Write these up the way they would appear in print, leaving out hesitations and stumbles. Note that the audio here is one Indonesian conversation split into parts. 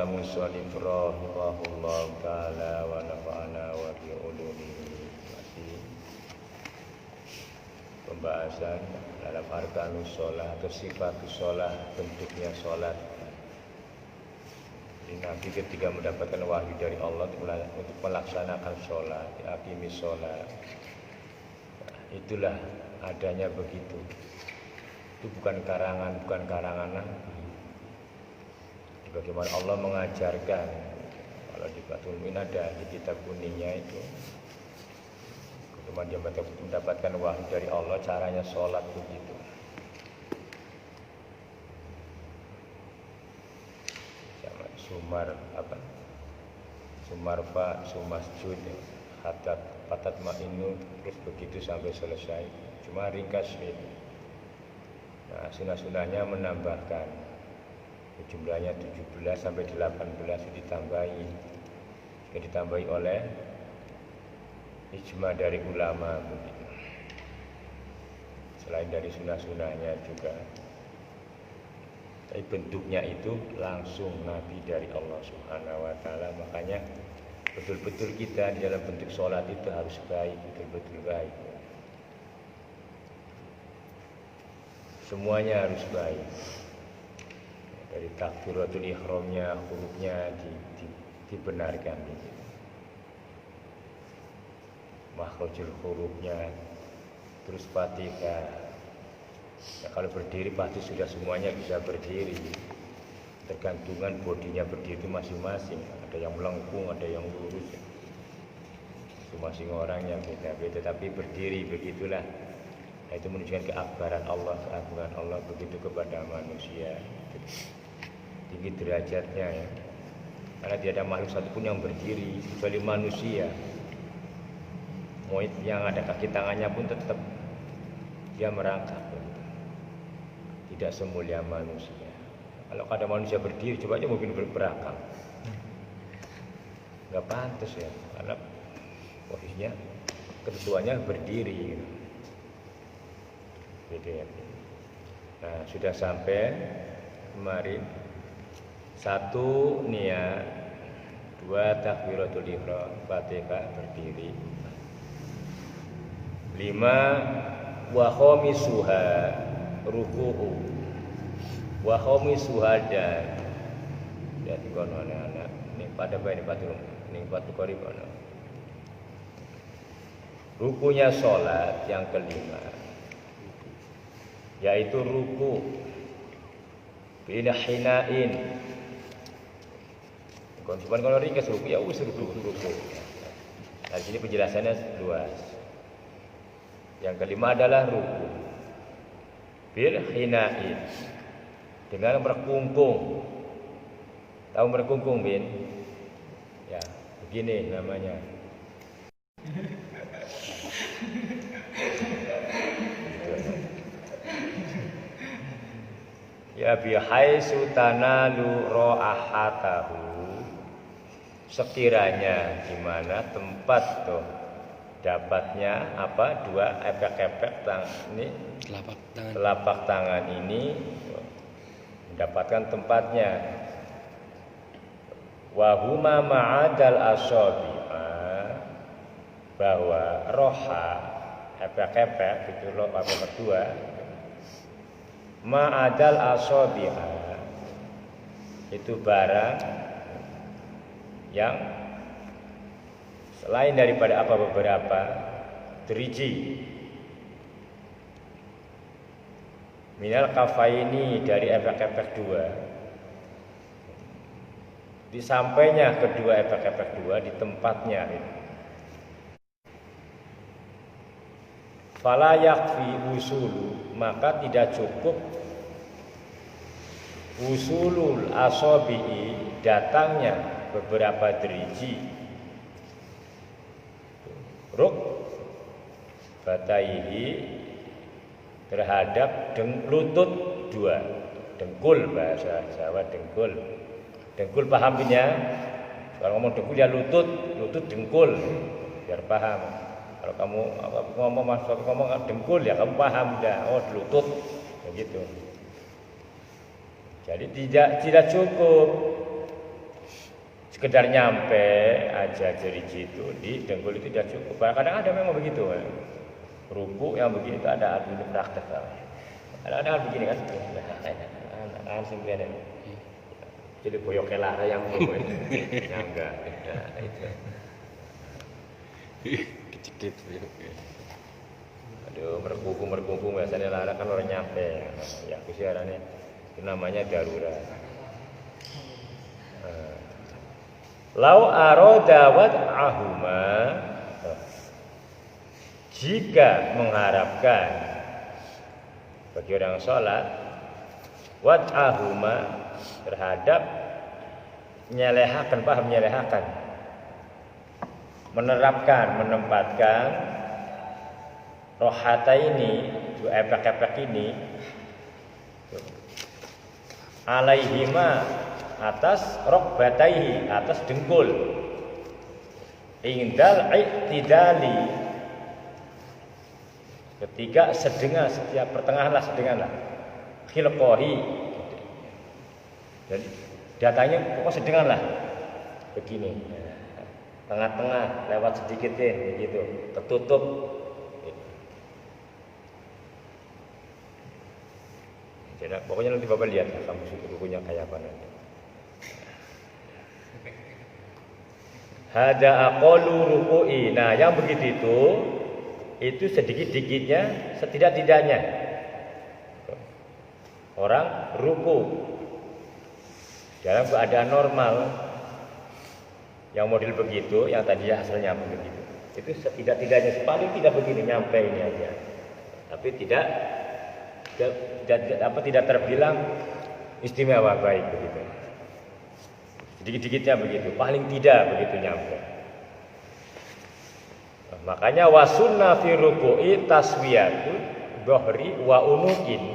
qala musannif rahimahullahu taala wa nafa'ana wa bi ulumihi. Masih pembahasan dalam arkanus shalah atau sifatus shalah, bentuknya salat. Nabi ketika mendapatkan wahyu dari Allah untuk melaksanakan sholat, aqimis sholat, itulah adanya begitu. Itu bukan karangan Nabi. Bagaimana Allah mengajarkan, kalau di Fathul Mu'in ada di kitab kuningnya itu, bagaimana dia mendapatkan wahyu dari Allah, caranya sholat begitu. Sumarfa sumasjud hatta patat ma'inu, terus begitu sampai selesai. Cuma ringkas itu. Nah, sunah-sunahnya menambahkan jumlahnya 17 sampai 18 ditambahi oleh ijma dari ulama begitu. Selain dari sunah-sunahnya juga, tapi bentuknya itu langsung Nabi dari Allah Subhanahu wa taala. Makanya betul-betul kita di dalam bentuk sholat itu harus baik, betul-betul baik. Semuanya harus baik. Dari takbiratul ihramnya, hurufnya dibenarkan. Makhrajul hurufnya, terus Fatihah. Ya, kalau berdiri pasti sudah semuanya bisa berdiri. Tergantungan bodinya berdiri itu masing-masing. Ada yang melengkung, ada yang lurus. Itu masing orangnya beda-beda. Tapi berdiri begitulah. Nah, itu menunjukkan keakbaran Allah, keagungan Allah begitu kepada manusia. Tinggi derajatnya ya. Karena tidak ada makhluk satupun yang berdiri kecuali manusia. Mau yang ada kaki tangannya pun tetap dia merangkak. Tidak semulia manusia. Kalau ada manusia berdiri, coba aja mungkin berakal. Gak pantas ya, karena posisinya ketuanya berdiri. Gitu ya. Nah, sudah sampai kemarin 1 niat, 2 takbiratul ihram, Fatihah berdiri. 5 wa khamisuha ruku'u wa khamisuhada. Jadi kono anak ini pada bae ini patu qarib ana. Rukunya salat yang kelima yaitu ruku bila hinain. Konsumen kalau ringkas ruku ya wis ruku. Nah, sini penjelasannya luas. Yang kelima adalah ruku bil hinain, dengan berkungkung. Tahu berkungkung, Bin? Ya, begini namanya. Ya bihaisu tanalu ra'ahatahu, sekiranya di mana tempat tuh dapatnya apa, 2 efek-efek ini telapak tangan ini mendapatkan tempatnya. Wahuma ma'adal asabi'a, bahwa roha efek-efek itu loh apa berdua ma'adal asabi'a itu barang yang selain daripada apa beberapa driji minal kafaini, dari efek-efek 2 di sampainya kedua efek-efek 2 di tempatnya itu. Fala yakfi usulu, maka tidak cukup usulul asabi'i, datangnya beberapa driji ruk bataihi, terhadap lutut 2, dengkul bahasa Jawa, dengkul paham ya? Kalau ngomong dengkul ya lutut dengkul, biar paham. Kalau kamu ngomong dengkul ya kamu paham dah, oh lutut begitu. Jadi tidak cukup sekedar nyampe aja jeriji itu di dengkul itu sudah cukup. Kadang ada memang begitu. Ruku yang begini itu ada ini praktek. Ada begini kan? Langsung kelihatan. Jadi boyok kelara yang itu. Ya enggak. Ya, itu. Kecil Aduh, merkungkung biasanya lara kan orang nyampe. Ya kusiarannya itu namanya darurat. Lau aroda wad'ahuma, jika mengharapkan bagi orang sholat wad'ahuma terhadap menyelehakan, menerapkan, menempatkan rohata ini, dua efek-efek ini alaihima atas rokbataihi, atas dengkul indal i'tidali, ketika sedengan, setiap pertengahan lah khilqohi, jadi datanya pokoknya sedengan lah begini, tengah-tengah lewat sedikit deh begitu, tertutup. Jadi pokoknya nanti Bapak lihat kamu bukunya kayak apa nanti. Hada aqallu ruku'i. Nah, yang begitu itu sedikit-dikitnya, setidak-tidaknya orang ruku dalam keadaan normal. Yang model begitu, yang tadi hasilnya begitu. Itu setidak-tidaknya paling tidak begini, nyampe ini aja. Tapi tidak terbilang istimewa baik begitu. Sedikit-sedikitnya begitu, paling tidak begitu nyampe. Nah, makanya wasunna fi ruku'i taswiyatu dhahri wa unukin.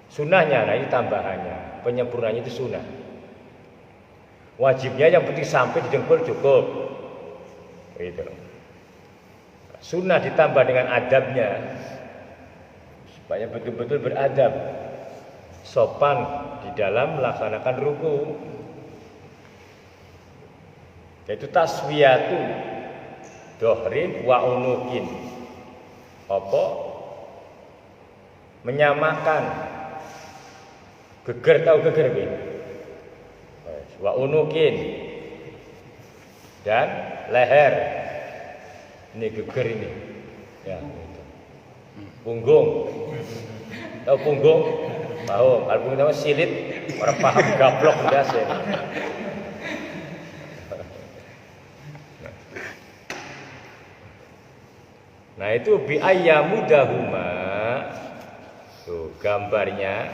Sunnahnya, nah ini tambahannya, penyempurnanya itu sunnah. Wajibnya yang penting sampai di dengkul cukup. Gitu. Sunnah ditambah dengan adabnya supaya betul-betul beradab, sopan di dalam melaksanakan ruku. Yaitu taswiyatu dohrin wa unukin. Apa? Menyamakan geger, tahu geger gitu. Wa unukin dan leher. Ini geger ini. Ya, gitu. Punggung. Tahu punggung? Tahu. Kalau punggung tahu silit, orang paham gablok udah sih. Nah itu bi ayyamudahuma. Tuh gambarnya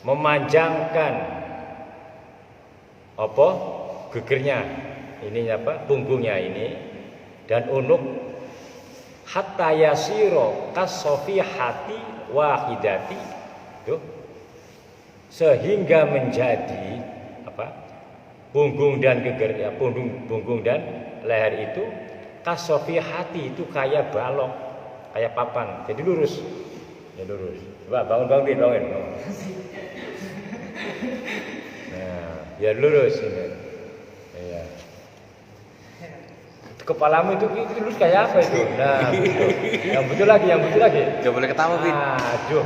memanjangkan apa? Gegernya. Ini apa? Punggungnya ini dan unuk hatta yasiro kasofihati wahidati. Tuh. Sehingga menjadi apa? Punggung dan geger ya, punggung dan leher itu kasofi hati itu kayak balok, kayak papan, jadi lurus, ya lurus. Coba bangun. Nah, biar lurus ini. Iya. Kepalamu itu lurus kayak apa itu? Nah, betul. Yang betul lagi. Gak boleh ketawa, Bin. Aduh.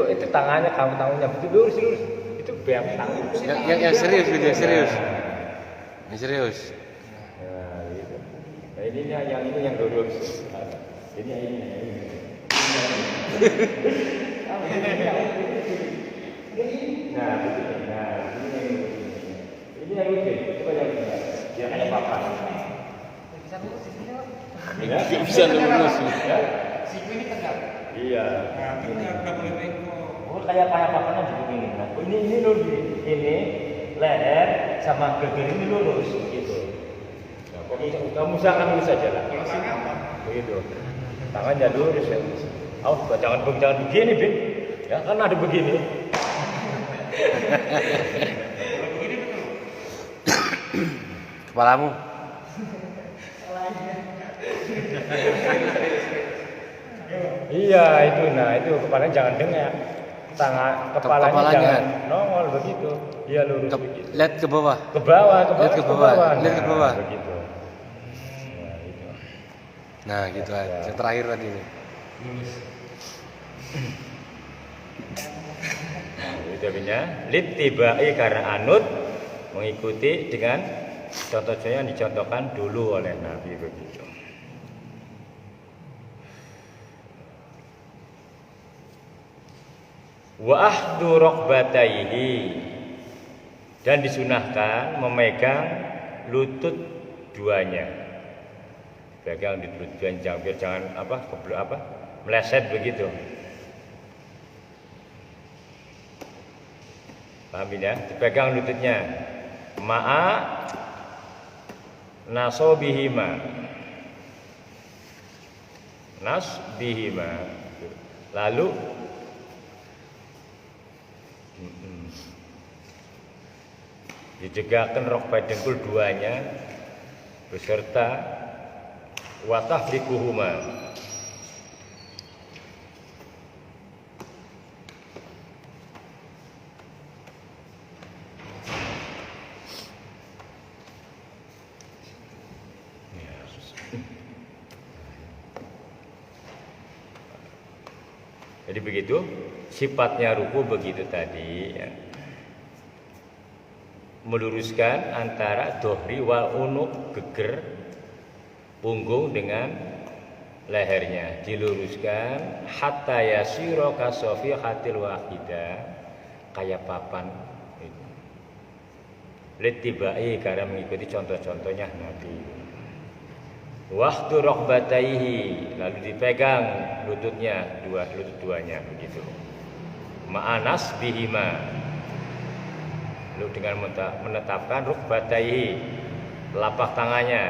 Itu tangannya, tangannya betul lurus. Itu biar tangan. Yang serius, Bin, yang serius. Yang serius. Nah, ini yang lurus. Ini. Nah, ini yang lurus. Coba yang ini. Dia kayak papan. Bisa lurus. Ya? Siku ini tegak. Iya. Nah, kita nggak boleh bengkok. Oh, kayak papannya begini. Nah, ini lurus. Ini leher sama geger ini lurus gitu. Kamu usahakan lurus saja lah. Kalau sini apa? Begitu. Tangannya lurus ya. Jangan begini, Bin. Ya kan ada begini. Kalau begini betul. Kepalamu. Iya itu, nah itu kepalanya jangan dengak. kepalanya Kepalanya. jangan nongol begitu. Dia lurus Ke, begitu. lihat ke bawah. Ke bawah, Lihat ke bawah, lihat ke Nah, bawah. begitu. Nah, itu. Nah, gitu aja. Yang terakhir tadi nih. Lulus. Itu artinya littibai karena anut mengikuti dengan contoh-contoh yang dicontohkan dulu oleh Nabi begitu. Wa ahdu rokbataihi, dan disunahkan memegang lutut duanya. Pegang di lutut duanya, biar jangan meleset begitu. Paham ya? Dipegang lututnya. Ma'a nasobihima. Nasbihima. Lalu ditegakkan rokbat dengkul duanya beserta watafrikuhuma. Jadi begitu sifatnya ruku begitu tadi ya. Meluruskan antara dohri wal unuk, geger punggung dengan lehernya diluruskan hatta yasiro kasofi hatil wahidah, kayak papan itu. Littibai karena mengikuti contoh-contohnya Nabi. Waktu rokbataihi, lalu dipegang lututnya, lutut duanya begitu. Ma'anas bihima, lalu dengan menetapkan rukbataihi, telapak tangannya.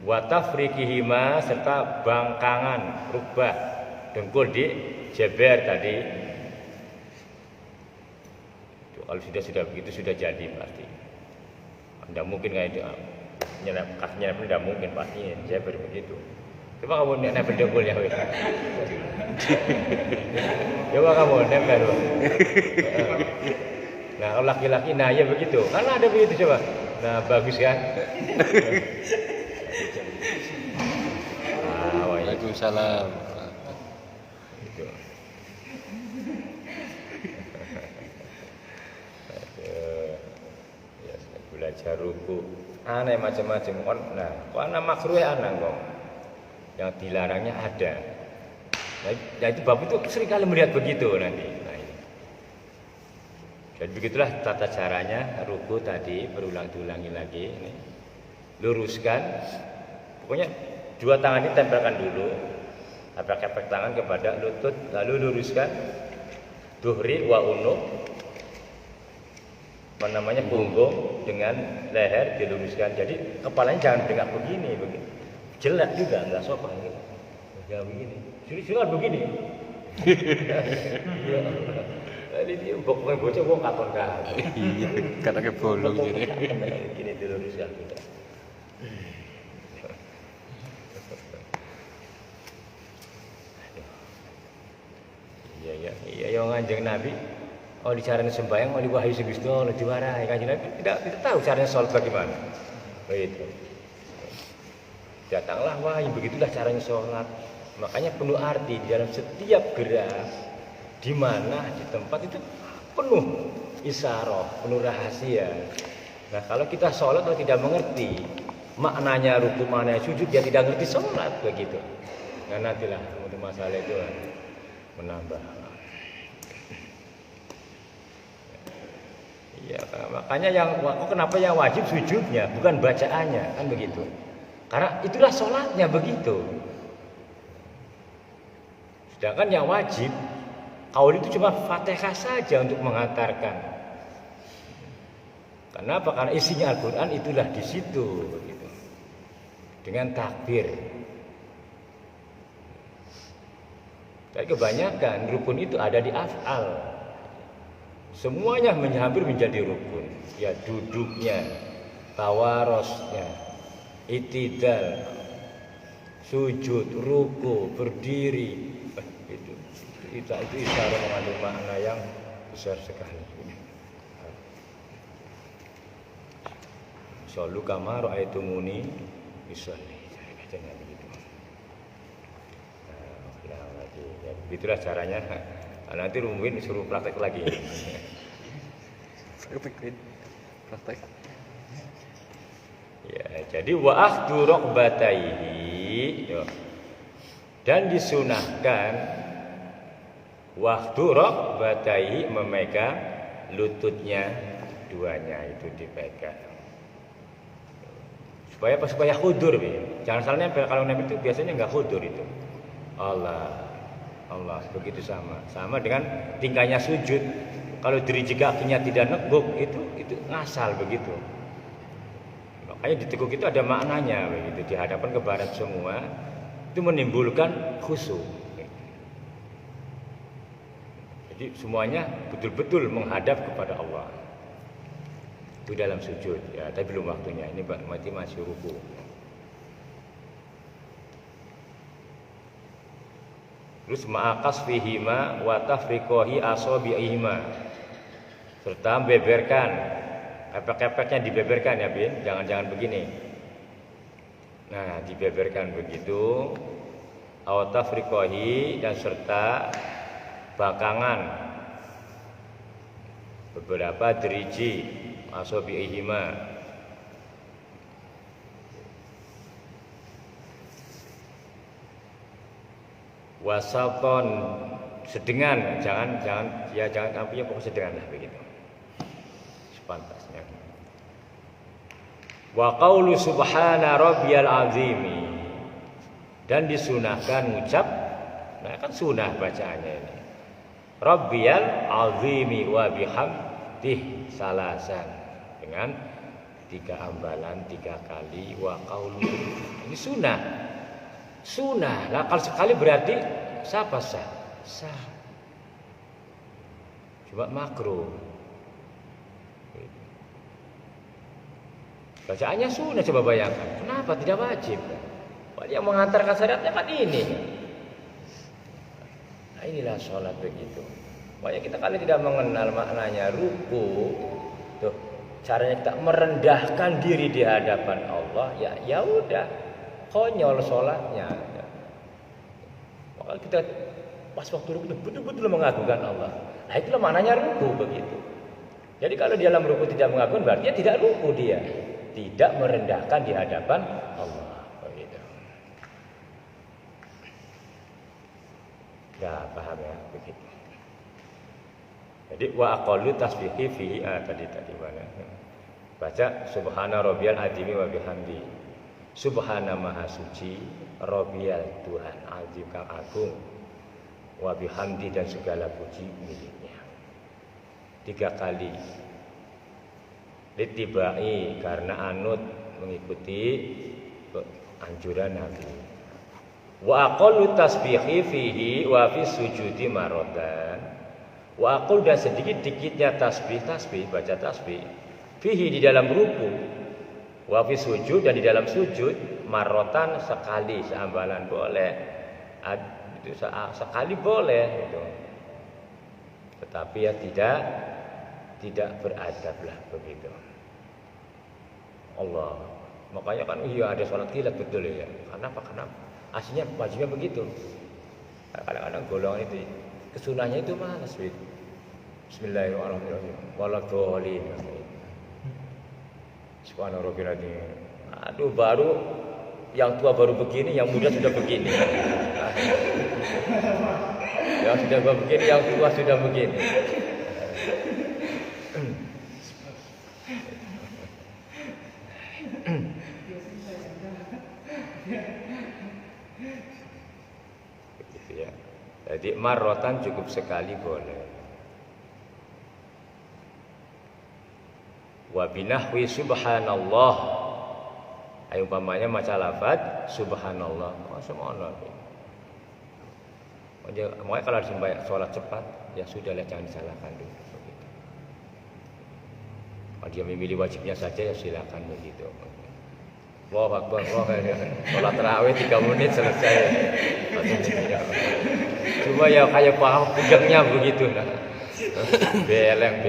Watafrikihima, serta bangkangan rukbah dengkul di jeber tadi. Kalau sudah begitu sudah jadi pasti. Tidak mungkin kayak itu kakinya tidak mungkin pasti saya begitu. Coba kamu nempel dengkul ya, weh. Coba kamu nempel. Nah kalau laki-laki nah ya begitu, karena ada begitu coba. Nah bagus kan? Waalaikumsalam. Gitu. Belajar ruku aneh macam-macam. Nah karena makruh ya aneh kok, yang dilarangnya ada. Nah itu bab itu sering kali melihat begitu nanti. Nah, dan begitulah tata caranya ruku tadi, berulang-ulangi lagi ini. Luruskan, pokoknya dua tangan ini tempelkan dulu, kepek tangan kepada lutut, lalu luruskan duhri wa unuk, punggung dengan leher diluruskan. Jadi kepalanya jangan tegak begini. Jelek juga, nggak sopan gitu. Jangan begini. Silakan begini. Jadi dia pokoknya bocah gua kapan kan. Iya, katanya bolong jadi. Gini diluruskan gitu. Iya, yang Kanjeng Nabi. Oh dicaranya sembahyang, oh diwahyu Gusti Allah diwarai. Kanjeng Nabi tidak tahu caranya sholat bagaimana. Begitu. Datanglah wahyu, begitulah caranya sholat. Makanya penuh arti di dalam setiap gerak, di mana di tempat itu penuh isyarah, penuh rahasia. Nah kalau kita sholat kalau tidak mengerti maknanya ruku, maknanya sujud, dia tidak ngerti sholat begitu. Nah nantilah untuk masalah itu menambah. Ya, makanya kenapa yang wajib sujudnya bukan bacaannya kan begitu. Karena itulah sholatnya begitu. Sedangkan yang wajib qaul itu cuma Fatihah saja untuk menghantarkan. Kenapa? Karena isinya Al-Quran itulah di situ begitu. Dengan takbir. Tapi kebanyakan rukun itu ada di af'al. Semuanya hampir menjadi rukun. Ya duduknya, tawarosnya, itidal, sujud, ruku, berdiri. Itu isyarat mengandung makna yang besar sekali. Shollu kama ra'aitumuni usolli. Jangan begitu. Ya, begitulah caranya. Nanti Rumin suruh praktek lagi. Praktek. Ya, jadi wa akhdhu raqbatayhi. Dan disunahkan waktu raqbatayhi memegang lututnya duanya itu dipegang. Supaya khudur, jangan salah nempel. Kalau nempel itu biasanya nggak khudur itu. Allah begitu sama dengan tingkahnya sujud. Kalau diriji kakinya tidak neguk itu ngasal begitu. Makanya diteguk itu ada maknanya begitu, di hadapan ke barat semua itu menimbulkan khusyuk. Jadi semuanya betul-betul menghadap kepada Allah. Itu dalam sujud ya, tapi belum waktunya. Ini masih ruku. Terus ma'akas fihima wa tafriqahi asabi'ihima. Serta beberkan, kepek-kepeknya dibeberkan ya, Bin. Jangan begini. Nah, dibeberkan begitu. Wa tafriqahi dan serta bangkangan beberapa driji asabi'ihima. Wasaton sedengan, jangan sampai pokok sedengan lah begitu. Sepantasnya. Wa qaulu subhana rabbiyal azimi. Dan disunahkan ucap, nah kan sunah bacaannya ini. Rabbiyal azimi wa bihamdih salasan, dengan 3 ambalan 3 kali wa qaulu. Ini sunah. Lah kalau sekali berarti siapa sah. Cuma makruh. Bacaannya sunnah, coba bayangkan. Kenapa tidak wajib? Yang mengantarkan syariatnya kan ini. Nah, inilah sholat begitu. Makanya kita kali tidak mengenal maknanya ruku, tuh caranya kita merendahkan diri di hadapan Allah. Ya udah, konyol sholatnya. Maka kita pas waktu ruku betul-betul mengagungkan Allah. Nah itulah maknanya ruku begitu. Jadi kalau di dalam ruku tidak mengagungkan, berarti tidak ruku dia. Tidak merendahkan di hadapan Allah. Begitu. Ya paham ya begitu. Jadi wa aqallu tasbihi fihi tadi mana? Baca subhana rabbiyal azimi wa bihamdi. Subhana maha suci, rabbiyal Tuhan azim kang agung, wa bihamdi dan segala puji miliknya. 3 kali. Litibai karena anut mengikuti anjuran Nabi. Wa aqallu tasbihi fihi wa fi sujudi maratan. Wa aqall dan sedikit-dikitnya tasbih baca tasbih fihi di dalam ruku, wa fi sujud dan di dalam sujud maratan sekali seambalan boleh. Itu sekali boleh gitu. Tetapi ya tidak beradablah begitu. Allah. Makanya kan iya ada sholat kilat betul ya. Kenapa? Aslinya wajibnya begitu. Kadang-kadang golongan itu kesunahnya itu malas begitu. Bismillahirrahmanirrahim. Waladhdallin. Subhana rabbil azim. Aduh, baru yang tua baru begini, yang muda sudah begini. Yang sudah begini, yang tua sudah begini. Begitu ya. Jadi marrotan cukup sekali boleh. Wa binahwi subhanallah. Ayo umpamanya maca lafaz subhanallah. Semono. Makanya kalau sembahyang sholat cepat, ya sudahlah jangan disalahkan dulu. Begitu. Kalau dia memilih wajibnya saja ya silakan begitu. Allahu Akbar, sholat tarawih 3 menit selesai. Cuma ya kayak paham pegangnya begitu nah. Beleng.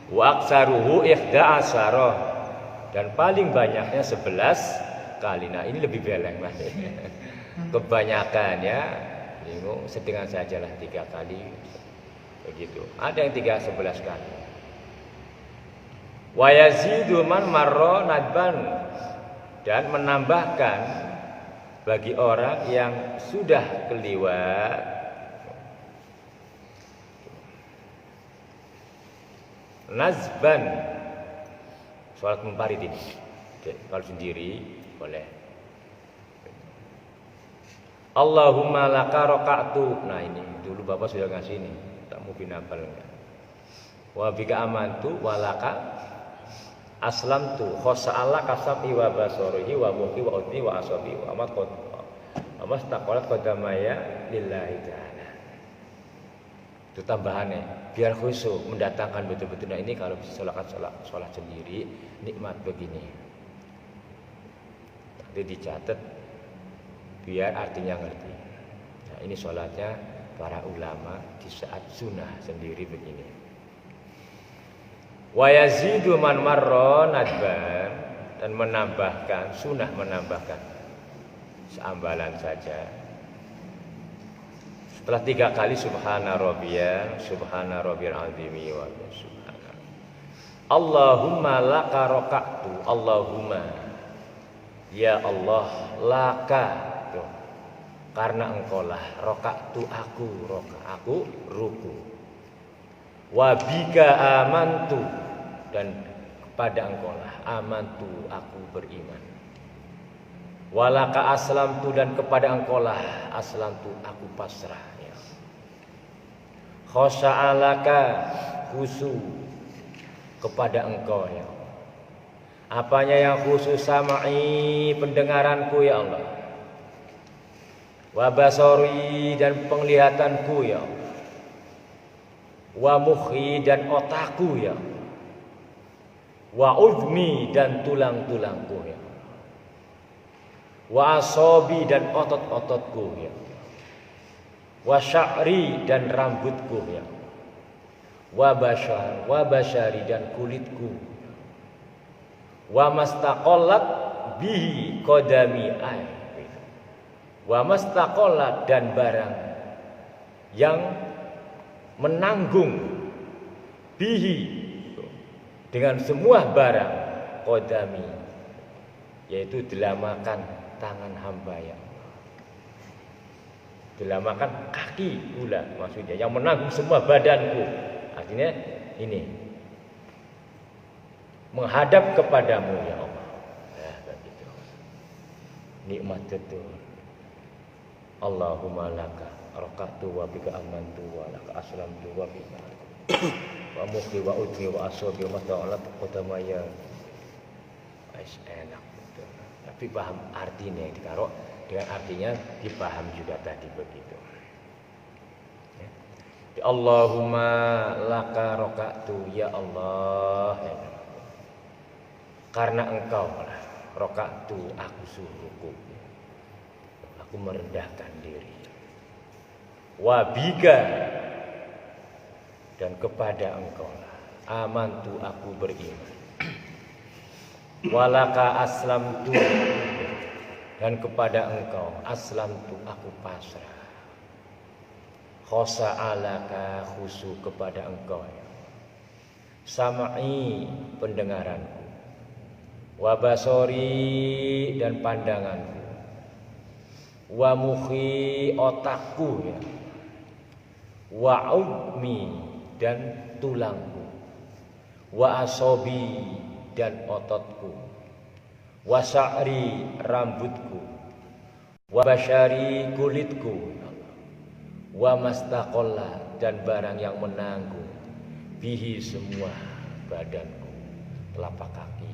Wa aksaruhu 11 dan paling banyaknya 11 kali. Nah, ini lebih beleng Mas. Kebanyakan ya, bingung setengah sajalah 3 kali. Begitu. Ada yang 11 kali. Wa yazidu man marra nadban dan menambahkan bagi orang yang sudah keliwat nazban salat munfarid ini. Kalau sendiri boleh. Allahumma laka raka'tu. Nah ini dulu Bapak sudah ngasih ini. Tak mungkin hafal enggak. Wa bika amantu wa laka aslamtu khosa'ala kasab'i wa basorihi wa muhi wa udni wa asabi wa amastaqalat qadamaya lillahi ta'ala. Itu tambahannya biar khusyuk mendatangkan betul-betul. Nah ini kalau bisa sholat sendiri nikmat begini. Nanti dicatat biar artinya ngerti. Nah ini sholatnya para ulama di saat sunnah sendiri begini. Wa yazidu man marra nadban dan menambahkan sunnah menambahkan seambalan saja. Setelah 3 kali subhana rabbiyal azimi wa subhana. Allahumma laka raka'tu. Allahumma ya Allah laka tuh. Karena engkaulah raka'tu aku ruku. Wa bika amantu dan kepada engkaulah amantu aku beriman. Walaka aslamtu dan kepada engkaulah aslamtu aku pasrah ya. Khosya'alaka khusu kepada engkau ya. Apanya yang khusus sama'i pendengaranku ya Allah. Wa basori dan penglihatanku ya Allah. Wa mukhi dan otakku ya. Wa udmi dan tulang-tulangku ya. Wa asobi dan otot-ototku ya. Wa sya'ri dan rambutku ya. Wa basyari dan kulitku. Wa mastaqallat bihi qadami ay. Wa mastaqallat dan barang yang menanggung bihi dengan semua barang qadami yaitu delamakan tangan hamba ya Allah. Delamakan kaki pula maksudnya yang menanggung semua badanku. Artinya ini menghadap kepadamu ya Allah. Nah, begitu. Nikmat betul. Allahumma laka raka'tu wa bika amantu wa laka aslamtu wa bika wa mukhi wa udni wa asabi wa ta'alat qadamaya. Enak betul. Tapi paham artinya kalau dengan artinya dipaham juga tadi begitu. Ya. Allahumma laka raka'tu ya Allah. Karena engkau lah raka'tu aku suruhku. Aku merendahkan diri. Wabika dan kepada engkau lah amantu aku beriman. Walaka aslamtu dan kepada engkau aslamtu aku pasrah. Khosa'alaka khusu kepada engkau ya. Sama'i pendengaranku. Wabasori dan pandanganku. Wa mukhi otakku ya. Wa udmi dan tulangku. Wa asobi dan ototku. Wa sya'ri rambutku. Wa basyari kulitku. Wa mastaqalla dan barang yang menanggung bihi semua badanku. Telapak kaki.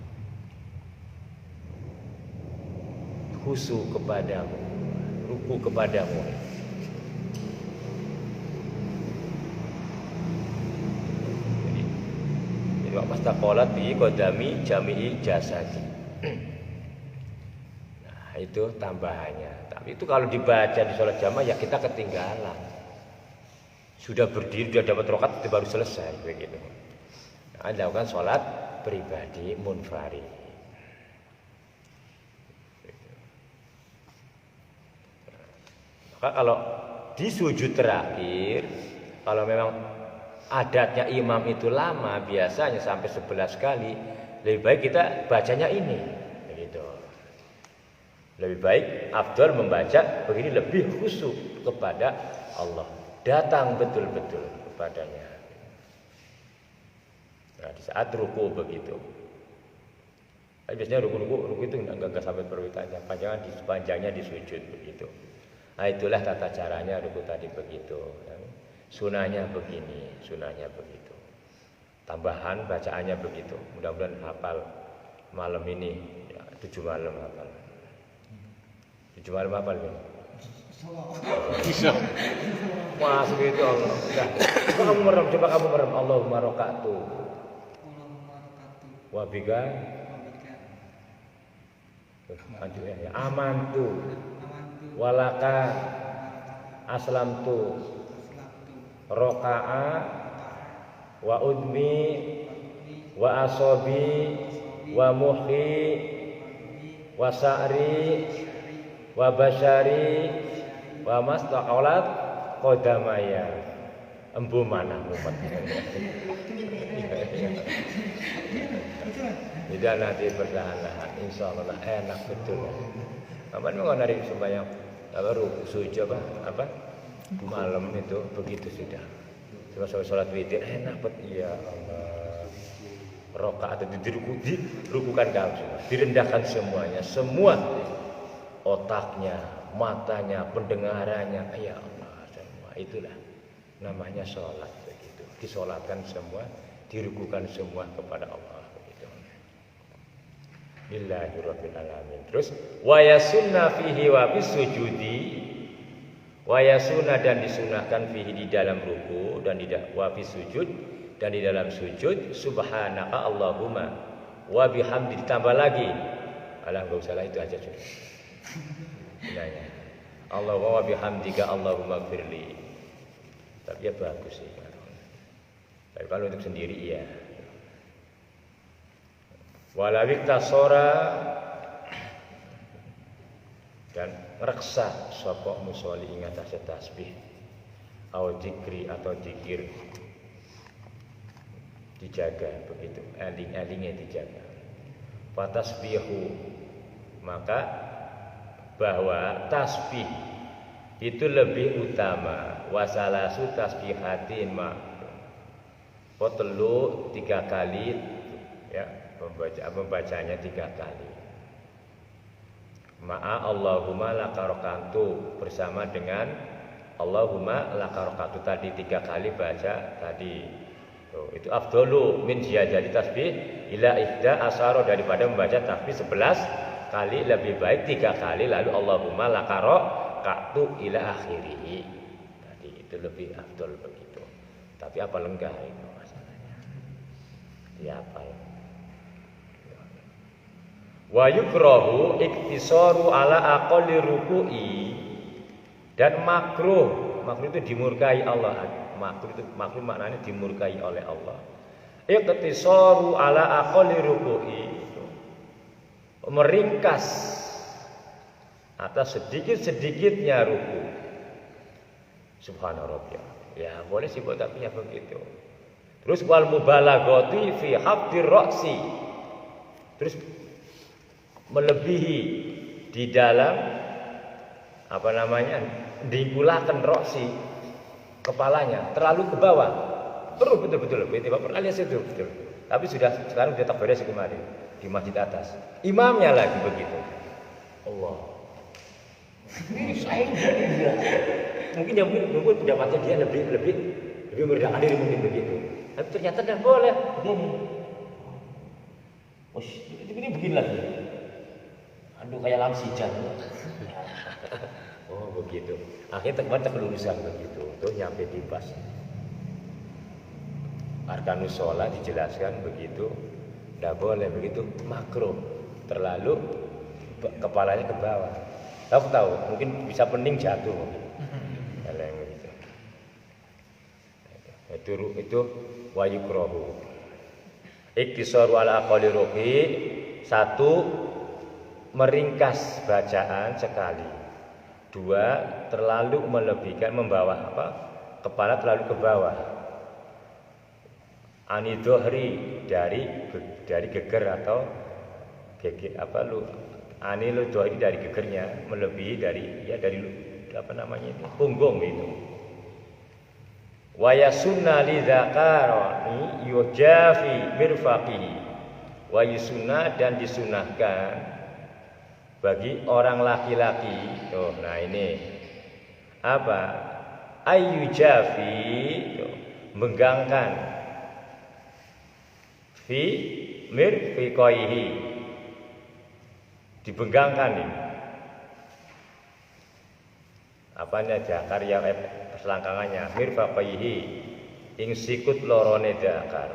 Khusyuk kepadamu, ruku kepadamu. Jadi mastaqalat bi qadami jami'i jasadi. Nah, itu tambahannya. Tapi itu kalau dibaca di sholat jamaah ya kita ketinggalan. Sudah berdiri, sudah dapat rakaat itu baru selesai begitu. Nah, lakukan sholat pribadi munfarid. Maka kalau di sujud terakhir, kalau memang adatnya imam itu lama, biasanya sampai 11 kali, lebih baik kita bacanya ini. Begitu. Lebih baik afdal membaca begini, lebih khusyuk kepada Allah. Datang betul-betul kepadanya. Nah, di saat ruku begitu. Tapi biasanya ruku itu enggak sampai perwitanya, panjangnya di sujud begitu. Nah, itulah tata caranya ruku tadi begitu. Sunahnya begini, sunahnya begitu. Tambahan bacaannya begitu. Mudah-mudahan hafal malam ini, ya, 7 malam hafal. 7 malam hafal ya. Bisa. Masuk itu Allah. Coba kamu merem. Allahumma roka'tu. Wabika. Ya. Amantu. Walaka. Aslamtu. Roka'a. Wa udmi. Wa asobi. Wa muhi. Wa sa'ri. Wa basyari. Wa mastaqalat qadamaya. Embu mana mumet. Tidak nanti perlahan-lahan insyaallah enak betul. Apa mau narik sembahyang ruku sujud apa? Malam itu begitu sudah. Cuma salat witir enak bet ya Allah. Rakaat itu dirukukan kamu semua, direndahkan semuanya, semua otaknya, matanya, pendengarannya, ya Allah, semua itulah namanya sholat begitu. Disolatkan semua, dirukukan semua kepada Allah begitu. Billahirabbil alamin. Terus wa yasunna fihi wa bisujudi. Wa yasunna dan disunahkan fihi di dalam ruku dan di wa bisujud dan di dalam sujud subhanaka Allahumma wa bihamdi ditambah lagi. Alah enggak usah lah itu aja sudah. Nanya. Allahumma bihamdika Allahumma firli. Tapi ya bagus sih. Tapi kalau untuk sendiri ya. Walawik tasora dan reksa sapa musoli ing atase tasbih au zikri atau zikir dijaga begitu, eling-elingnya dijaga. Fatasbihu maka bahwa tasbih itu lebih utama. Wasalasu tasbihatin ma potelu 3 kali ya, membacanya 3 kali. Ma'a Allahumma lakarokantu bersama dengan Allahumma lakarokantu tadi 3 kali baca tadi. Tuh, itu afdolu min ziyadati tasbih ila ihda asaro daripada membaca tasbih 11 kali lebih baik 3 kali lalu Allahumma lakarokantu ila akhirih. Tadi itu lebih afdol begitu. Tapi apa lenggah itu masalahnya? Ya apa ya? Wa yukrahu iktisaru ala aqalli ruku'i dan makruh itu dimurkai Allah. Makruh maknanya dimurkai oleh Allah. Iktisaru ala aqalli ruku'i meringkas atas sedikit-sedikitnya ruku. Subhanallah. Ya boleh sih buat tapi ya begitu. Terus wal mubalaghati fi hafdir ra'si. Terus melebihi di dalam apa namanya digulakan roksi kepalanya terlalu ke bawah perlu betul-betul alias itu betul tapi sekarang sudah tak beres kemarin di masjid atas imamnya lagi begitu Allah mungkin yang mungkin pendapatnya dia lebih merendahkan diri mungkin begitu tapi ternyata tidak boleh ini begini lagi. Aduh kayak lamsijan. Oh begitu. Akhirnya teman kelulusan begitu. Tuh nyampe di pas. arkanus sholat dijelaskan begitu, tidak boleh begitu, makruh, terlalu kepalanya ke bawah. Tahu, mungkin bisa pening jatuh, kalau yang begitu. Itu wayukrohu. Iktisaru ala aqali ruki, satu, meringkas bacaan sekali. Dua, terlalu melebihkan, membawa kepala terlalu ke bawah. Anidhohri, dari geger atau geger anidhohri dari gegernya melebihi dari punggung itu. Wa yasunna lidzakarani yujafi mirfaqihi. Wa yusunna, dan disunahkan bagi orang laki-laki. Nah ini apa? Ayyujafi, menggangkan fi mirfiqaihi, dibenggangkan ini. Apanya dakar yang selangkangannya, mirfaqaihi, ing sikut lorone dakar.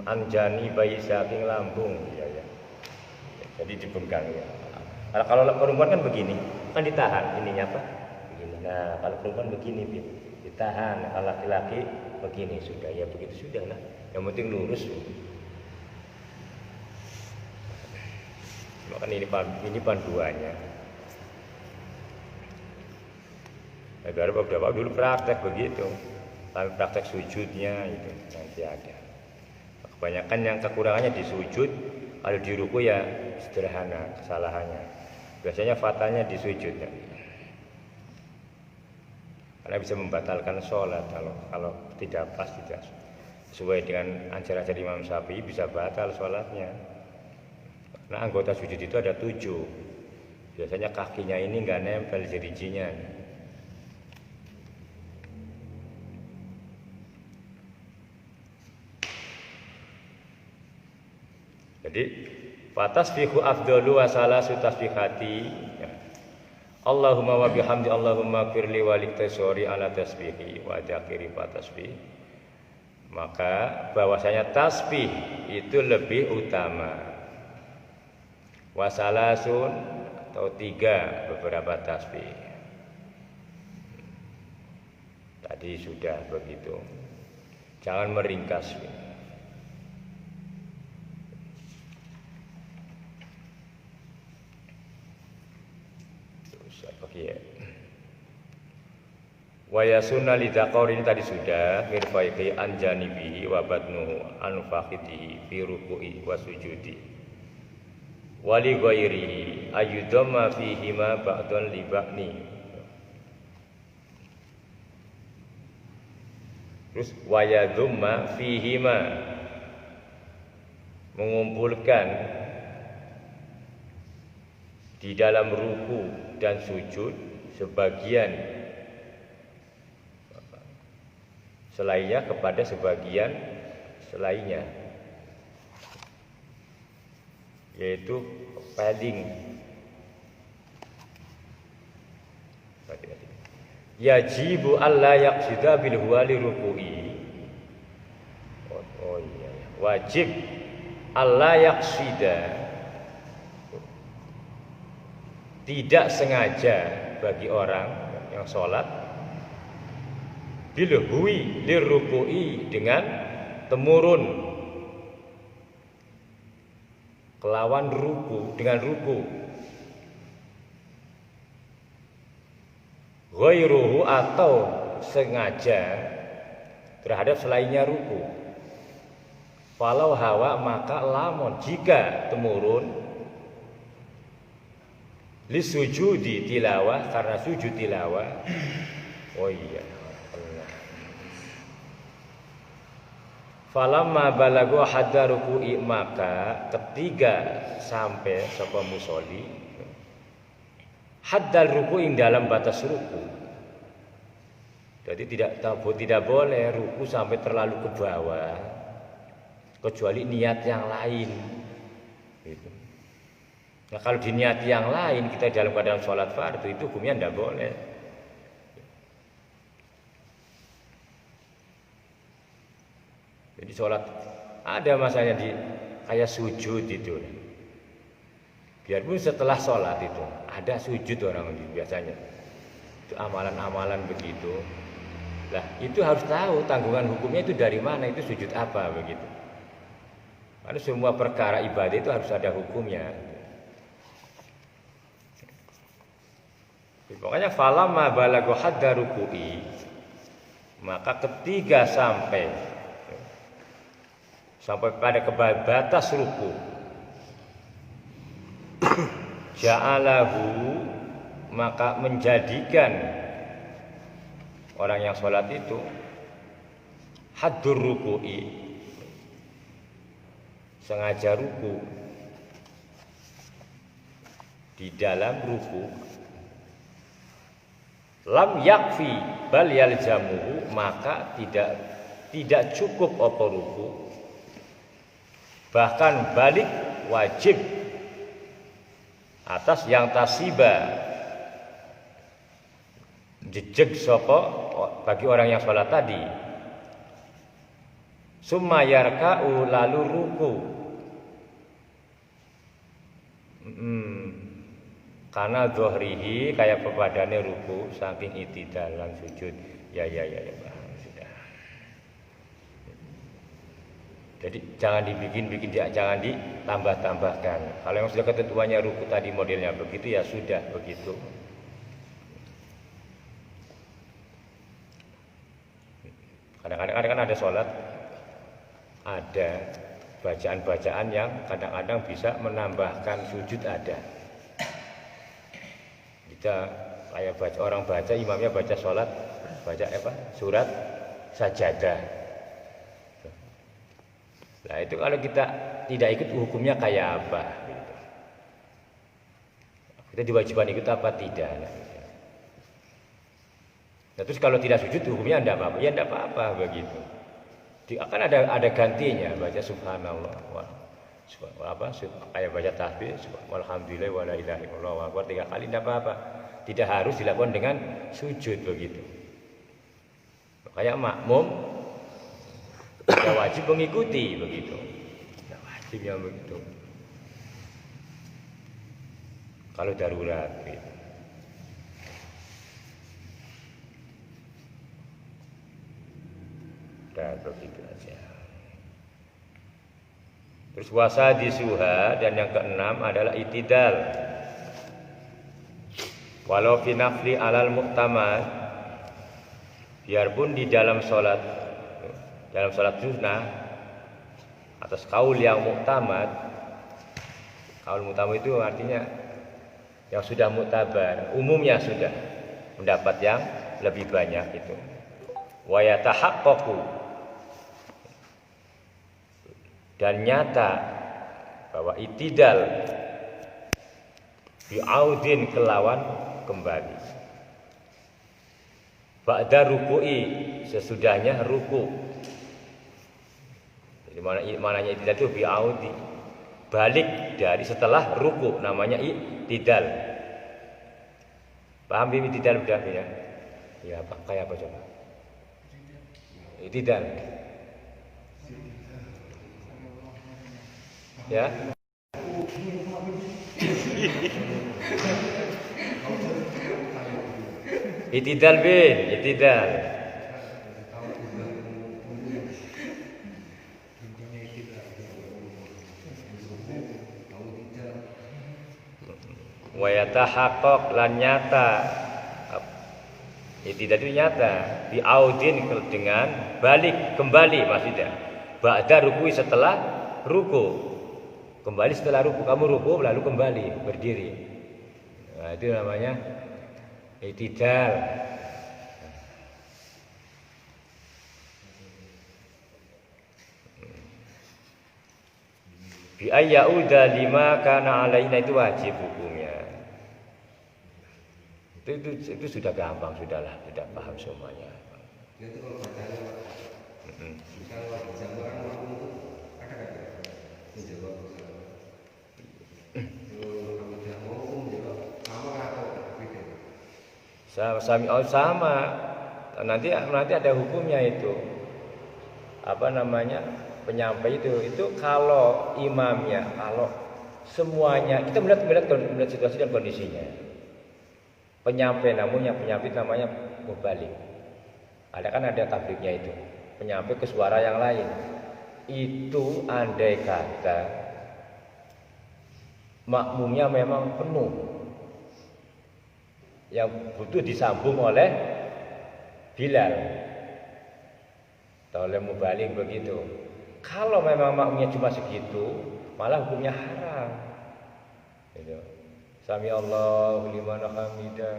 Anjani bayi saking lambung, ya. Jadi dibengkang ya. Kalau perempuan kan begini, kan ditahan ininya begini. Nah, kalau perempuan begini, ditahan. Kalau laki-laki begini, sudah ya begitu sudah lah. Yang penting lurus. Makanya ini panduannya. Negara beberapa dulu praktek begitu, tapi praktek sujudnya itu nanti ada. Kebanyakan yang kekurangannya di sujud, kalau di ruku ya sederhana kesalahannya. Biasanya fatalnya di sujud ya. Karena bisa membatalkan sholat kalau tidak pas, tidak sesuai dengan ajaran Imam Syafi'i, bisa batal sholatnya. Nah, anggota sujud itu ada 7. Biasanya kakinya ini nggak nempel jerijinya. Jadi fatasbihu afdalu wa salasu tasbihati. Allahumma wa bihamdi Allahumma firli waliktasori ala tasbihi wa akhiri fatasbih. Maka bahwasanya tasbih itu lebih utama. Wasalasun, atau 3 beberapa tasbih. Tadi sudah begitu. Jangan meringkas. Terus apa ya? Wa yasunna lidzakar, ini tadi sudah, mirfaiqi anjanibi wa batnuhu an fakhidhi fi ruku'i wa sujudi. Wali ghairihi ayyudamma fihima ba'dun li ba'ni. Terus wayadumma fihima, mengumpulkan di dalam ruku dan sujud sebagian selainnya kepada sebagian selainnya, yaitu padding. Yajibu alla yaqsida bil huwali ruku'i. Oh iya, wajib alla yaqsida, tidak sengaja bagi orang yang sholat bil huwi liruku'i, dengan temurun kelawan ruku, dengan ruku. Ghairuhu, atau sengaja terhadap selainnya ruku. Falau hawa, maka lamun, jika temurun li sujudi tilawah, karena sujud tilawah. Oh iya, falamma balagu hadda ruku'i, maka ketika sampai sapa musolli haddal ruku'i, dalam batas ruku. Jadi tidak boleh ruku sampai terlalu ke bawah, kecuali niat yang lain gitu. Nah, kalau di niat yang lain kita dalam keadaan sholat fardu, itu hukumnya tidak boleh. Di sholat ada masanya di kayak sujud itu. Biarpun setelah sholat itu ada sujud orang biasanya. Itu amalan-amalan begitu. Lah itu harus tahu tanggungan hukumnya itu dari mana, itu sujud apa begitu. Karena semua perkara ibadah itu harus ada hukumnya. Pokoknya falamma balagha hadda ruku'i, maka ketika sampai pada batas ruku, ja'alahu, maka menjadikan orang yang sholat itu haddur ruku'i, sengaja ruku, di dalam ruku, lam yakfi bal yaljamuhu, maka tidak cukup apa ruku, bahkan balik wajib atas yang tasiba jejeg sapa bagi orang yang sholat tadi. Summa yarka'u, lalu ruku. Karena zohrihi kayak pepadane ruku saking itidalan sujud. Ya paham sudah. Jadi jangan dibikin-bikin, jangan ditambah-tambahkan. Kalau yang sudah ketentuannya ruku tadi modelnya begitu, ya sudah begitu. Kadang-kadang kan ada sholat, ada bacaan-bacaan yang kadang-kadang bisa menambahkan sujud ada. Kita kayak orang baca, imamnya baca sholat, baca surat sajadah. Nah itu kalau kita tidak ikut hukumnya kayak apa? Kita diwajibkan ikut apa tidak? Nah, terus kalau tidak sujud hukumnya tidak apa-apa, ya tidak apa-apa begitu. Akan ada gantinya, baca subhanallah, kayak baca tasbih, walhamdulillah wala ilaha illallah, 3 kali tidak apa-apa. Tidak harus dilakukan dengan sujud begitu. Kayak makmum tidak wajib mengikuti begitu. Tidak wajibnya begitu. Kalau darurat gitu. Dan begitu aja. Terus wasadisuha, dan yang keenam adalah itidal. Walau fi nafli alal mu'tamad, biarpun di dalam sholat sunnah atas kaul yang mu'tamad. Kaul mu'tamad itu artinya yang sudah mu'tabar, umumnya sudah mendapat yang lebih banyak itu. Wa yatahaqqaqu, dan nyata bahwa itidal bi'audin, kelawan kembali, ba'da ruku'i, sesudahnya ruku. Jadi mananya itidal itu bi'audi, balik dari setelah ruku, namanya itidal. Paham itidal udah ya? Ya, kayak apa coba? Itidal. Ya. Itidal bin, itidal. Wa yatahaqqaq, lan nyata. Itidal itu nyata, bi'audin, dengan balik, kembali maksudnya. Ba'da ruku, setelah ruku. Kembali setelah ruku, kamu ruku lalu kembali berdiri. Nah, itu namanya i'tidal. Bi ayyauda lima kana alaina, itu wajib hukumnya. Itu sudah gampang, sudahlah, sudah paham semuanya. Itu kalau bacanya misalnya jamaah waktu itu ada enggak? Menjawab sama, nanti ada hukumnya itu. apa namanya penyampai itu kalau imamnya, kalau semuanya kita melihat situasi dan kondisinya. Penyampai namun yang penyampai namanya mubalik. Ada tabliknya itu. Penyampai ke suara yang lain. Itu andai kata makmumnya memang penuh, yang butuh disambung oleh Bilal atau oleh mubalik begitu. Kalau memang makmumnya cuma segitu, malah hukumnya haram. Gitu. Sami Allahu liman hamidah.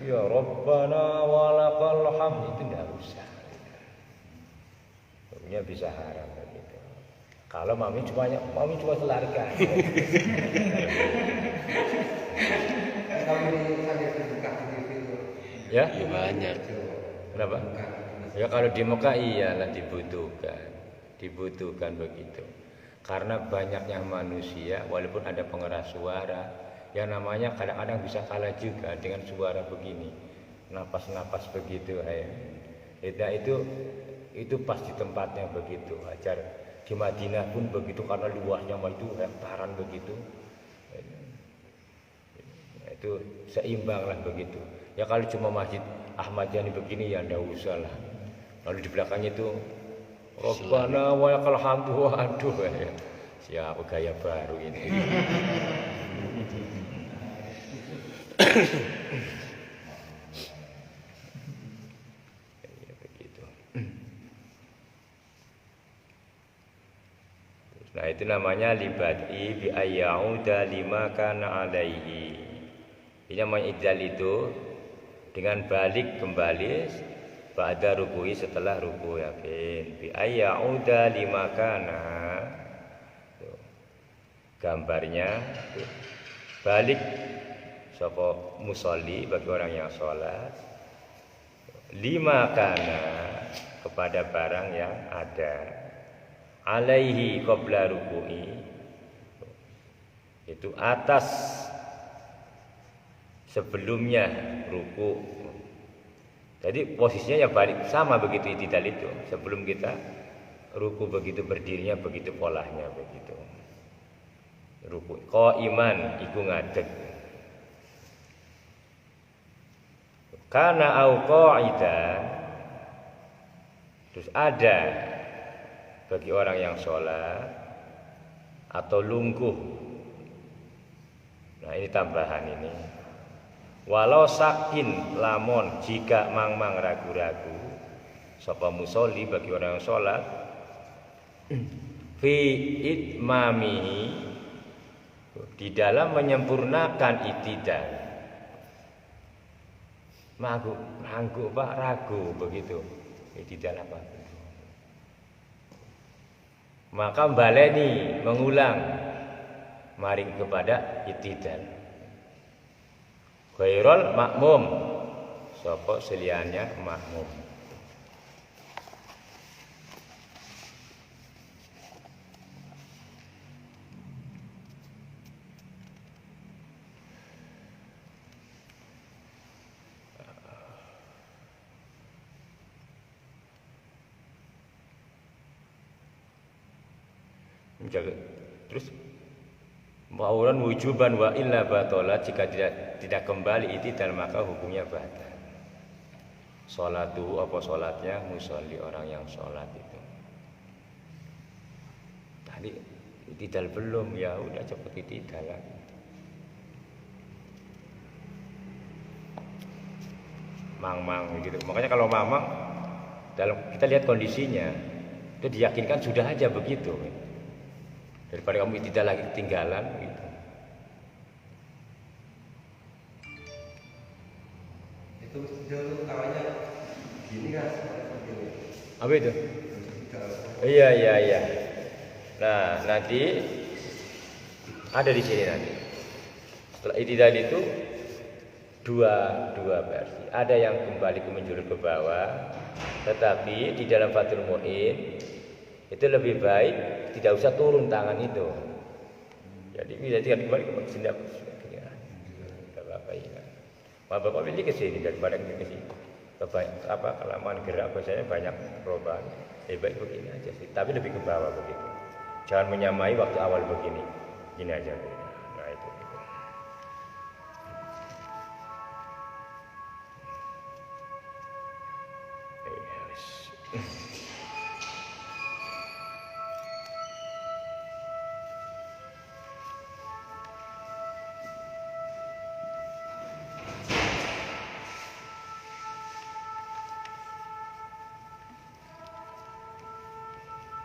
Ya Rabbana walakal hamd, itu enggak usah. Hukumnya bisa haram begitu. Kalau makmumnya cuma selarga. Ya? Ya banyak. Kenapa? Ya kalau di Mekah iyalah dibutuhkan begitu. Karena banyaknya manusia, walaupun ada pengeras suara, yang namanya kadang-kadang bisa kalah juga dengan suara begini, napas-napas begitu. Itu pasti tempatnya begitu. Ajar di Madinah pun begitu karena luasnya itu hektaran begitu. Itu seimbang lah begitu. Ya kalau cuma masjid Ahmad Yani begini ya ndak usah lah. Lalu di belakangnya itu Rabbana wa lakal hamdu, aduh ya. Siapa gaya baru ini. Ya, begitu. Nah itu namanya libati bi ayyauda lima kana alaihi. Ini namanya idzal itu dengan balik kembali pada rukui setelah ruku, yakin bi ayyauda lima kana. Gambarnya tuh, balik sapa musolli bagi orang yang sholat, lima kana kepada barang yang ada, alaihi qabla ruku'i, itu atas sebelumnya ruku. Jadi posisinya ya balik sama begitu itidal itu. Sebelum kita ruku begitu berdirinya begitu polanya begitu. Ruku qaiman iku ngadeg. Kana au qa'idan. Terus ada bagi orang yang sholat atau lungguh. Nah ini tambahan ini. Walau sakin lamun jika mang-mang ragu-ragu sapa musolli bagi orang yang sholat fi itmamihi di dalam menyempurnakan itidal. Ragu begitu. Itidal apa? Maka baleni mengulang maring kepada itidal. Ghairul makmum sapa seliannya makmum. Terus mauran wujuban wa illa batalat, jika tidak kembali itidal maka hukumnya batal. Salatu apa salatnya musolli orang yang sholat itu. Tadi itidal belum, ya udah cepet itidal lagi. Mang-mang gitu. Makanya kalau mamang dalam kita lihat kondisinya itu diyakinkan sudah aja begitu. Daripada kamu tidak lagi ketinggalan gitu. Itu dulu kawannya gini kan seperti ini. Apa itu? Iya. Nah, nanti ada di sini nanti. Setelah itidal itu dua versi. Ada yang kembali ke menjulur ke bawah, tetapi di dalam Fathul Mu'in itu lebih baik tidak usah turun tangan itu. Jadi bisa kembali ke sini. Tidak apa-apa ya. Bapak pilih ke sini daripada ke sini. kelamaan gerak biasanya banyak perubahan. Baik begini aja sih, tapi lebih ke bawah begitu. Jangan menyamai waktu awal begini, gini aja. Nah itu.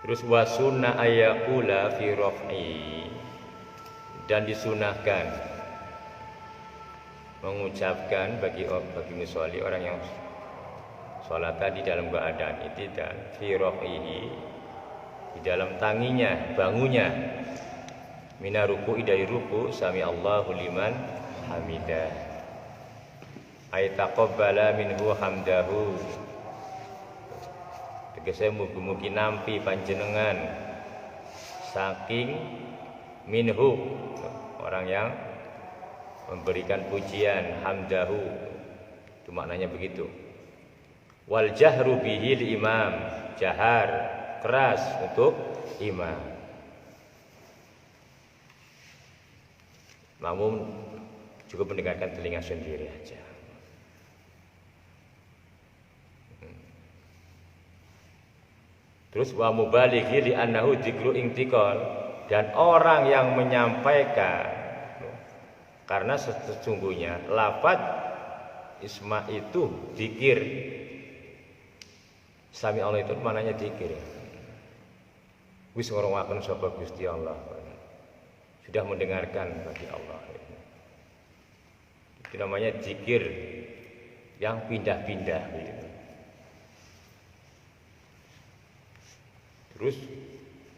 Terus wasunna ayakula fi raf'i, dan disunahkan mengucapkan bagi musolli, orang yang sholat tadi dalam keadaan i'tidal, fi raf'ihi, di dalam tanginya, bangunnya, mina ruku'i, dari ruku', sami Allahu liman hamidah, ay taqabbala minhu hamdahu, tegese mugi-mugi nampi panjenengan saking minhu, orang yang memberikan pujian, hamdahu, itu maknanya begitu. Wal jahru bihi li imam, jahar, keras untuk imam. Makmum cukup mendengarkan telinga sendiri aja. Terus wa mubalighi li annahu dzikru intiqal, dan orang yang menyampaikan, karena sesungguhnya lafaz isma itu dzikir. Sami Allah itu maknanya dzikir. Wis ngrongaken sapa Gusti Allah, sudah mendengarkan bagi Allah. Itu namanya dzikir yang pindah-pindah gitu. Terus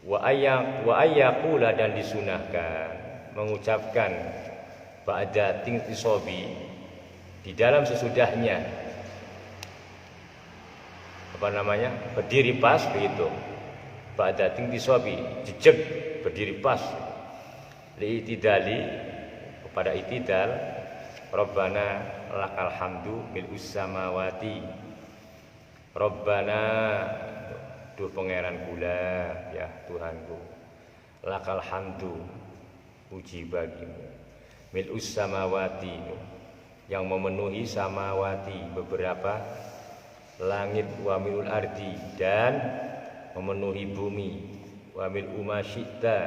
wa ayyaqula, dan disunahkan mengucapkan ba'da tintisobi, di dalam sesudahnya berdiri pas begitu. Ba'da tintisobi, jejeg berdiri pas, li itidali, kepada itidal, Rabbana lakal hamdu mil'us samawati, Rabbana, duh pangeran kula, ya Tuhanku, lakal hamdu, puji bagimu, mil'us samawati, yang memenuhi samawati, beberapa langit, wa mil'ul ardi, dan memenuhi bumi, wa mil'u ma syi'ta,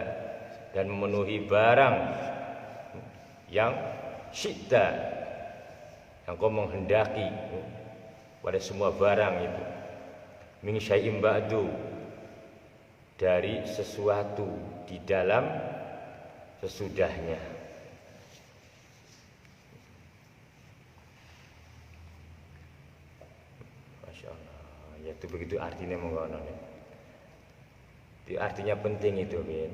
dan memenuhi barang yang syi'ta, yang kau menghendaki pada semua barang itu. Min syai'im ba'du, dari sesuatu di dalam sesudahnya. Masya Allah, ya itu begitu artinya mengono. Itu artinya penting itu, Bin.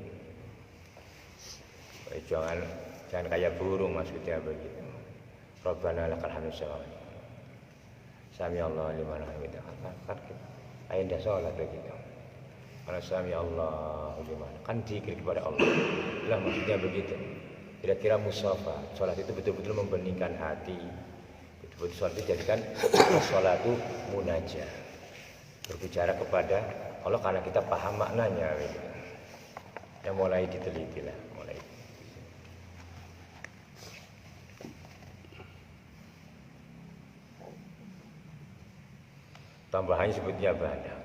Jangan kayak burung maksudnya begitu. Rabbana lakal hamdu sami Allah liman hamidah. Ayat sholat begitu. Karena sami Allah liman, kan zikir kepada Allah. Itulah maksudnya begitu. Kira-kira musafa, sholat itu betul-betul membeningkan hati. Betul-betul sholat itu jadikan sholat itu munajat, berbicara kepada Allah karena kita paham maknanya. Gitu. Yang mulai diteliti lah, mulai. Tambahannya sebutnya banyak,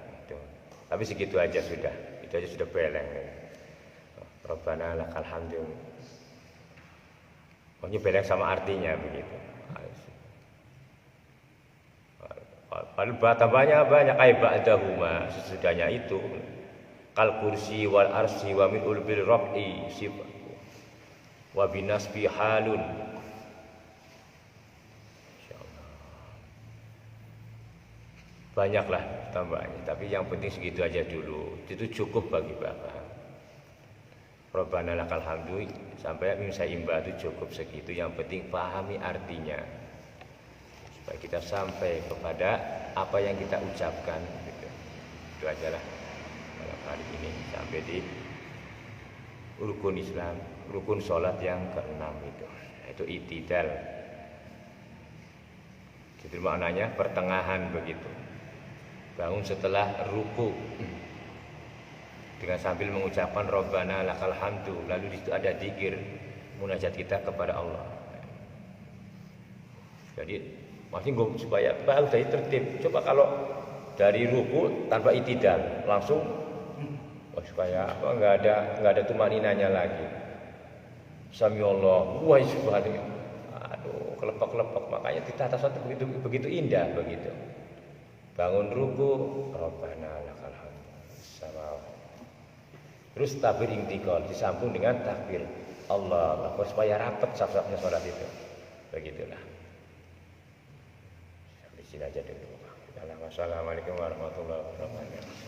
tapi segitu aja sudah, itu aja sudah beleng. Rabbana lakal hamdu, pokoknya beleng sama artinya begitu. Tambahnya banyak, ay ba'dahuma, sesudahnya itu, kal kursi wal arsi wa mil'ul bil raf'i sifat wa binasbi halun. Banyaklah tambahannya, tapi yang penting segitu aja dulu. Itu cukup bagi Bapak. Rabbana lakal hamdu sampai mim saimba itu cukup segitu. Yang penting pahami artinya, supaya kita sampai kepada apa yang kita ucapkan. Gitu. Itu aja lah malam hari ini, sampai di rukun Islam, rukun sholat yang ke-6 itu i'tidal. Itu maknanya pertengahan begitu. Bangun setelah ruku dengan sambil mengucapkan Rabbana lakal hamdu, lalu di situ ada zikir munajat kita kepada Allah. Jadi masih supaya bagus dari tertib. Coba kalau dari ruku tanpa itidal langsung supaya apa nggak ada tumaninanya lagi. Sami Allah, wah subhanallah. Aduh, kelepok-kelepok. Makanya ditata satu begitu indah begitu. Bangun ruku, Rabbana lakal hamdu. Terus takbir intikal disambung dengan takbir Allah Akbar supaya rapat saf-safnya sholat itu. Begitulah. Sampai sini aja dulu. Assalamualaikum warahmatullahi wabarakatuh.